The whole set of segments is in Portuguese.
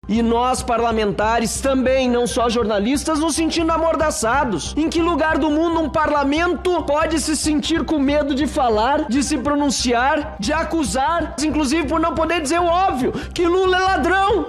E nós, parlamentares, também, não só jornalistas, nos sentindo amordaçados. Em que lugar do mundo um parlamento pode se sentir com medo de falar, de se pronunciar, de acusar, inclusive por não poder dizer o óbvio, que Lula é ladrão,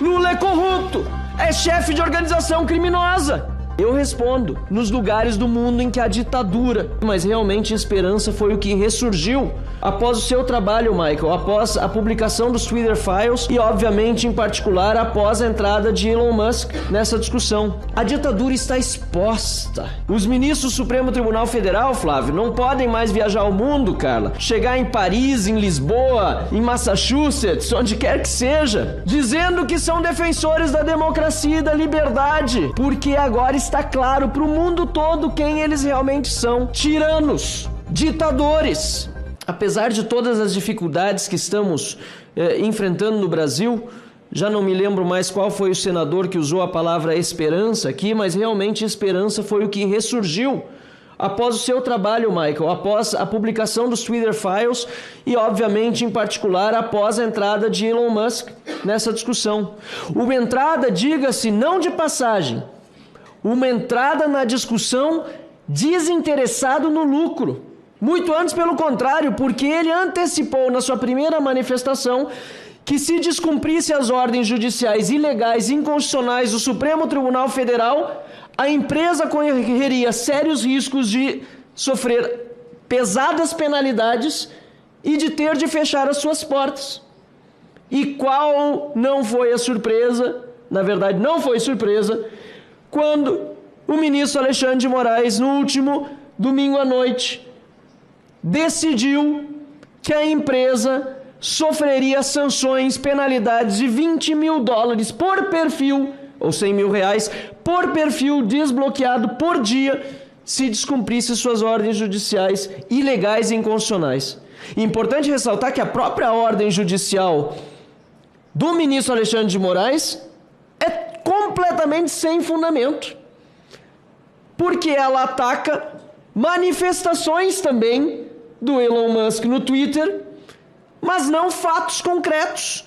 Lula é corrupto, é chefe de organização criminosa? Eu respondo, nos lugares do mundo em que há ditadura. Mas realmente esperança foi o que ressurgiu após o seu trabalho, Michael, após a publicação dos Twitter Files e, obviamente, em particular, após a entrada de Elon Musk nessa discussão. A ditadura está exposta. Os ministros do Supremo Tribunal Federal, Flávio, não podem mais viajar ao mundo, Carla. Chegar em Paris, em Lisboa, em Massachusetts, onde quer que seja, dizendo que são defensores da democracia e da liberdade, porque agora está claro para o mundo todo quem eles realmente são: tiranos, ditadores. Apesar de todas as dificuldades que estamos enfrentando no Brasil, já não me lembro mais qual foi o senador que usou a palavra esperança aqui, mas realmente esperança foi o que ressurgiu após o seu trabalho, Michael, após a publicação dos Twitter Files e, obviamente, em particular, após a entrada de Elon Musk nessa discussão. Uma entrada, diga-se, não de passagem, uma entrada na discussão desinteressado no lucro. Muito antes, pelo contrário, porque ele antecipou na sua primeira manifestação que, se descumprisse as ordens judiciais ilegais e inconstitucionais do Supremo Tribunal Federal, a empresa correria sérios riscos de sofrer pesadas penalidades e de ter de fechar as suas portas. E qual não foi a surpresa, na verdade não foi surpresa, quando o ministro Alexandre de Moraes, no último domingo à noite, decidiu que a empresa sofreria sanções, penalidades de $20 mil por perfil, ou R$100 mil por perfil desbloqueado por dia, se descumprisse suas ordens judiciais ilegais e inconstitucionais. Importante ressaltar que a própria ordem judicial do ministro Alexandre de Moraes é completamente sem fundamento, porque ela ataca manifestações também do Elon Musk no Twitter, mas não fatos concretos,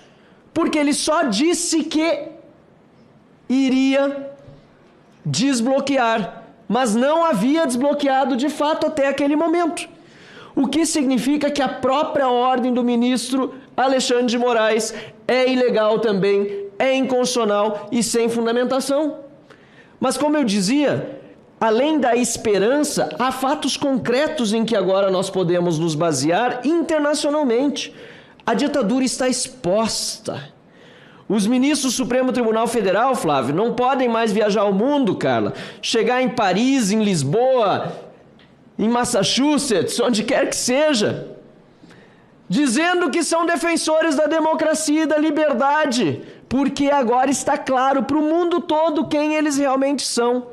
porque ele só disse que iria desbloquear, mas não havia desbloqueado de fato até aquele momento. O que significa que a própria ordem do ministro Alexandre de Moraes é ilegal também, é inconstitucional e sem fundamentação. Mas, como eu dizia, além da esperança, há fatos concretos em que agora nós podemos nos basear internacionalmente. A ditadura está exposta. Os ministros do Supremo Tribunal Federal, Flávio, não podem mais viajar ao mundo, Carla. Chegar em Paris, em Lisboa, em Massachusetts, onde quer que seja, dizendo que são defensores da democracia e da liberdade, porque agora está claro para o mundo todo quem eles realmente são: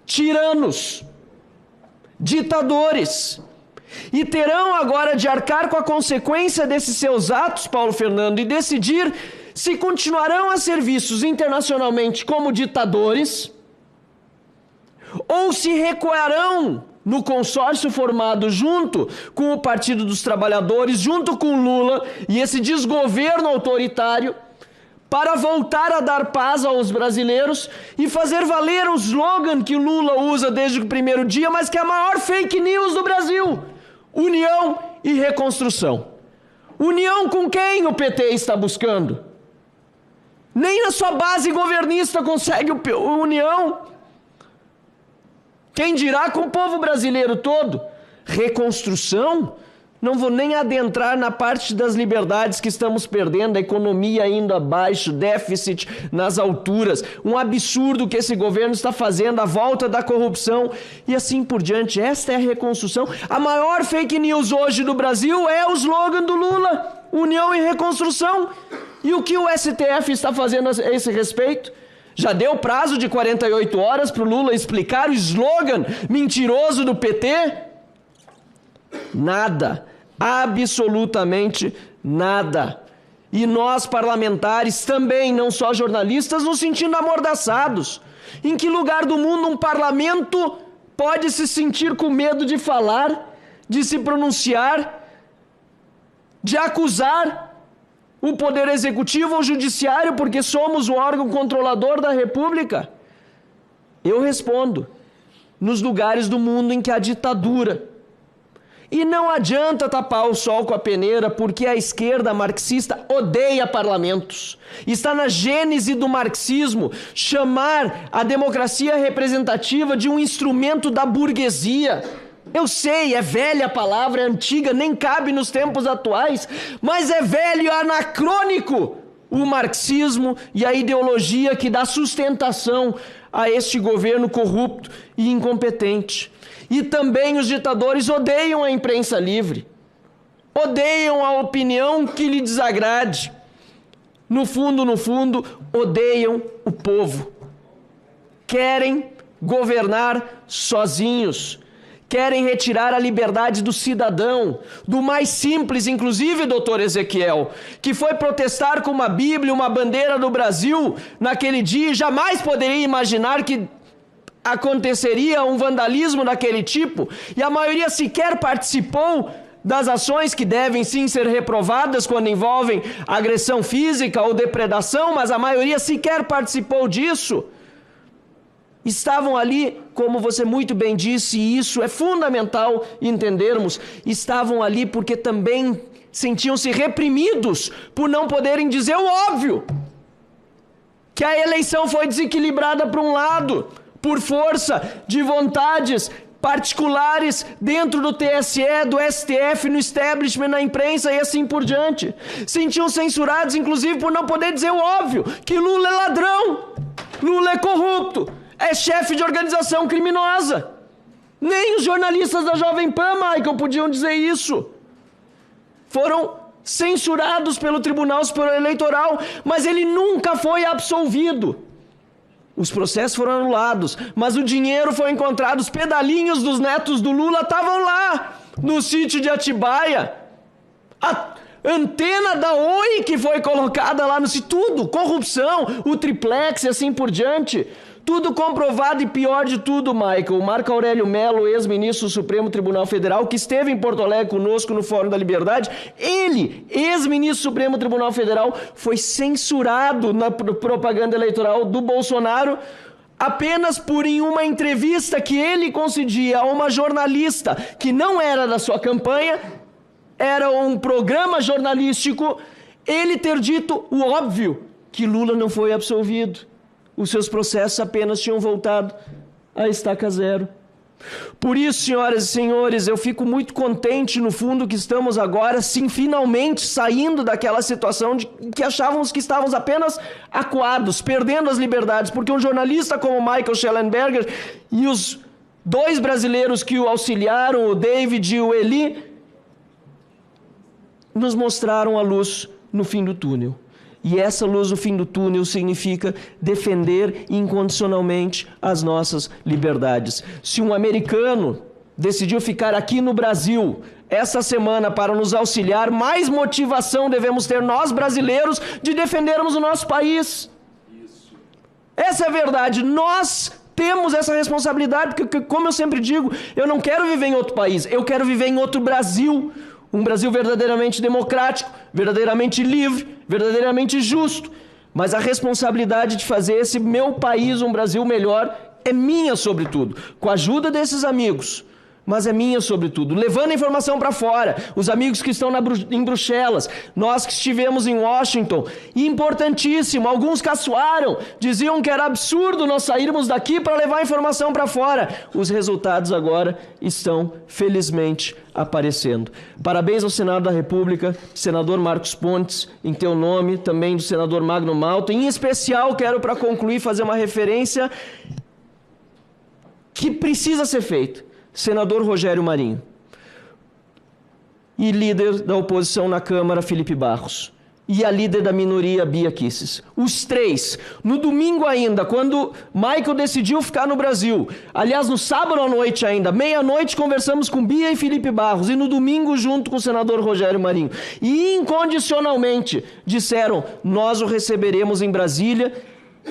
tiranos, ditadores. E terão agora de arcar com a consequência desses seus atos, Paulo Fernando, e decidir se continuarão a ser vistos internacionalmente como ditadores ou se recuarão no consórcio formado junto com o Partido dos Trabalhadores, junto com Lula e esse desgoverno autoritário, para voltar a dar paz aos brasileiros e fazer valer o slogan que o Lula usa desde o primeiro dia, mas que é a maior fake news do Brasil: união e reconstrução. União com quem o PT está buscando? Nem na sua base governista consegue união. Quem dirá com o povo brasileiro todo? Reconstrução? Não vou nem adentrar na parte das liberdades que estamos perdendo, a economia indo abaixo, déficit nas alturas, um absurdo que esse governo está fazendo, a volta da corrupção e assim por diante. Esta é a reconstrução. A maior fake news hoje do Brasil é o slogan do Lula: união e reconstrução. E o que o STF está fazendo a esse respeito? Já deu prazo de 48 horas para o Lula explicar o slogan mentiroso do PT? Nada. Absolutamente nada. E nós, parlamentares, também, não só jornalistas, nos sentindo amordaçados. Em que lugar do mundo um parlamento pode se sentir com medo de falar, de se pronunciar, de acusar o poder executivo ou judiciário, porque somos o órgão controlador da República? Eu respondo, nos lugares do mundo em que há ditadura. E não adianta tapar o sol com a peneira, porque a esquerda marxista odeia parlamentos. Está na gênese do marxismo chamar a democracia representativa de um instrumento da burguesia. Eu sei, é velha a palavra, é antiga, nem cabe nos tempos atuais, mas é velho e anacrônico o marxismo e a ideologia que dá sustentação a este governo corrupto e incompetente. E também os ditadores odeiam a imprensa livre, odeiam a opinião que lhe desagrade. No fundo, odeiam o povo. Querem governar sozinhos. Querem retirar a liberdade do cidadão, do mais simples, inclusive, doutor Ezequiel, que foi protestar com uma Bíblia, uma bandeira do Brasil naquele dia e jamais poderia imaginar que aconteceria um vandalismo daquele tipo, e a maioria sequer participou das ações que devem sim ser reprovadas quando envolvem agressão física ou depredação, mas a maioria sequer participou disso. Estavam ali, como você muito bem disse, e isso é fundamental entendermos, estavam ali porque também sentiam-se reprimidos por não poderem dizer o óbvio, que a eleição foi desequilibrada para um lado, por força de vontades particulares dentro do TSE, do STF, no establishment, na imprensa e assim por diante. Sentiam censurados, inclusive, por não poder dizer o óbvio, que Lula é ladrão, Lula é corrupto, é chefe de organização criminosa. Nem os jornalistas da Jovem Pan, Michael, podiam dizer isso. Foram censurados pelo Tribunal Superior Eleitoral, mas ele nunca foi absolvido. Os processos foram anulados, mas o dinheiro foi encontrado. Os pedalinhos dos netos do Lula estavam lá, no sítio de Atibaia. A antena da Oi que foi colocada lá no sítio. Tudo, corrupção, o triplex e assim por diante. Tudo comprovado e pior de tudo, Michael. Marco Aurélio Mello, ex-ministro do Supremo Tribunal Federal, que esteve em Porto Alegre conosco no Fórum da Liberdade, ele, ex-ministro do Supremo Tribunal Federal, foi censurado na propaganda eleitoral do Bolsonaro apenas por em uma entrevista que ele concedia a uma jornalista que não era da sua campanha, era um programa jornalístico, ele ter dito o óbvio, que Lula não foi absolvido. Os seus processos apenas tinham voltado à estaca zero. Por isso, senhoras e senhores, eu fico muito contente no fundo que estamos agora, sim, finalmente saindo daquela situação de que achávamos que estávamos apenas acuados, perdendo as liberdades, porque um jornalista como Michael Shellenberger e os dois brasileiros que o auxiliaram, o David e o Eli, nos mostraram a luz no fim do túnel. E essa luz no fim do túnel significa defender incondicionalmente as nossas liberdades. Se um americano decidiu ficar aqui no Brasil essa semana para nos auxiliar, mais motivação devemos ter nós brasileiros de defendermos o nosso país. Essa é a verdade. Nós temos essa responsabilidade, porque, como eu sempre digo, eu não quero viver em outro país, eu quero viver em outro Brasil. Um Brasil verdadeiramente democrático, verdadeiramente livre, verdadeiramente justo. Mas a responsabilidade de fazer esse meu país um Brasil melhor é minha, sobretudo. Com a ajuda desses amigos, mas é minha, sobretudo. Levando a informação para fora. Os amigos que estão em Bruxelas, nós que estivemos em Washington. E importantíssimo, alguns caçoaram, diziam que era absurdo nós sairmos daqui para levar a informação para fora. Os resultados agora estão, felizmente, aparecendo. Parabéns ao Senado da República, senador Marcos Pontes, em teu nome, também do senador Magno Malta. Em especial, quero, para concluir, fazer uma referência que precisa ser feita. Senador Rogério Marinho e líder da oposição na Câmara, Felipe Barros, e a líder da minoria, Bia Kicis. Os três, no domingo ainda, quando Michael decidiu ficar no Brasil, aliás, no sábado à noite ainda, meia-noite, conversamos com Bia e Felipe Barros, e no domingo junto com o senador Rogério Marinho, e incondicionalmente disseram, nós o receberemos em Brasília,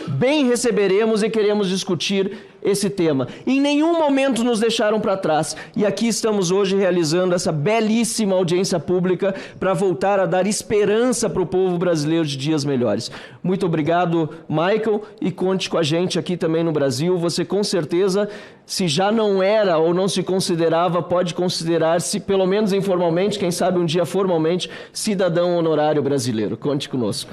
bem receberemos e queremos discutir esse tema. Em nenhum momento nos deixaram para trás. E aqui estamos hoje realizando essa belíssima audiência pública para voltar a dar esperança para o povo brasileiro de dias melhores. Muito obrigado, Michael, e conte com a gente aqui também no Brasil. Você com certeza, se já não era ou não se considerava, pode considerar-se, pelo menos informalmente, quem sabe um dia formalmente, cidadão honorário brasileiro. Conte conosco.